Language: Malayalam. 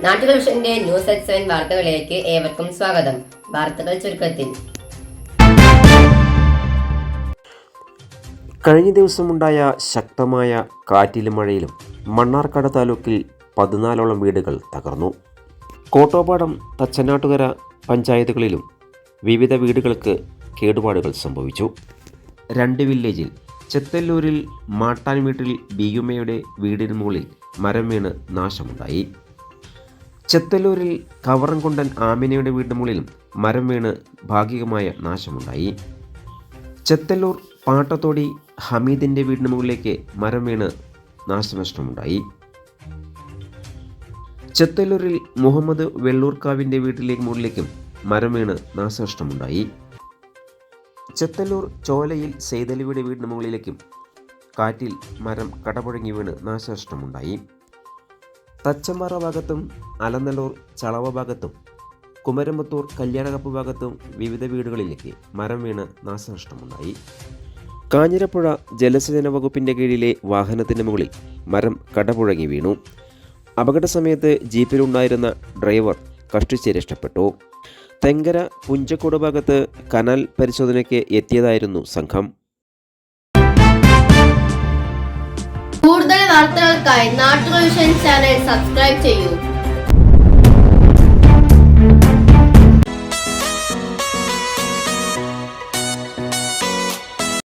നാട്ടുകൾ വിഷന്റെ ന്യൂസ് അറ്റ് 7 വാർത്തകളിലേക്ക് ഏവർക്കും സ്വാഗതം. വാർത്തകൾ ചുരുക്കത്തിൽ. കഴിഞ്ഞ ദിവസമുണ്ടായ ശക്തമായ കാറ്റിലും മഴയിലും മണ്ണാർക്കാട് താലൂക്കിൽ 14ഓളം വീടുകൾ തകർന്നു. കോട്ടോപ്പാടം, തച്ചനാട്ടുകര പഞ്ചായത്തുകളിലും വിവിധ വീടുകൾക്ക് കേടുപാടുകൾ സംഭവിച്ചു. 2 വില്ലേജിൽ ചെത്തല്ലൂരിൽ മാട്ടാൻ വീട്ടിൽ ബിയുമ്മയുടെ വീടിന് മുകളിൽ മരം വീണ് നാശമുണ്ടായി. ചെത്തല്ലൂരിൽ കവറൻകുണ്ടൻ ആമിനയുടെ വീടിന് മുകളിലും മരം വീണ് ഭാഗികമായ നാശമുണ്ടായി. ചെത്തല്ലൂർ പാട്ടത്തോടി ഹമീദിൻ്റെ വീടിന് മുകളിലേക്ക് മരം വീണ് നാശനഷ്ടമുണ്ടായി. ചെത്തല്ലൂരിൽ മുഹമ്മദ് വെള്ളൂർക്കാവിൻ്റെ വീട്ടിലേക്ക് മുകളിലേക്കും മരം വീണ് നാശനഷ്ടമുണ്ടായി. ചെത്തല്ലൂർ ചോലയിൽ സെയ്തലിയുടെ വീടിന് മുകളിലേക്കും കാറ്റിൽ മരം കടപുഴങ്ങി വീണ് നാശനഷ്ടമുണ്ടായി. തച്ചമ്പാറ ഭാഗത്തും അലനല്ലൂർ ചളവ ഭാഗത്തും കുമരമ്പത്തൂർ കല്യാണകപ്പ് ഭാഗത്തും വിവിധ വീടുകളിലേക്ക് മരം വീണ് നാശനഷ്ടമുണ്ടായി. കാഞ്ഞിരപ്പുഴ ജലസേചന വകുപ്പിൻ്റെ കീഴിലെ വാഹനത്തിന് മുകളിൽ മരം കടപുഴങ്ങി വീണു. അപകട സമയത്ത് ജീപ്പിലുണ്ടായിരുന്ന ഡ്രൈവർ കഷ്ടിച്ച് രക്ഷപ്പെട്ടു. തെങ്കര പുഞ്ചക്കോട് ഭാഗത്ത് കനാൽ പരിശോധനയ്ക്ക് എത്തിയതായിരുന്നു സംഘം. കൂടുതൽ വാർത്തകൾക്കായി നാട്ടുകൾ വിഷൻ ചാനൽ സബ്സ്ക്രൈബ് ചെയ്യൂ.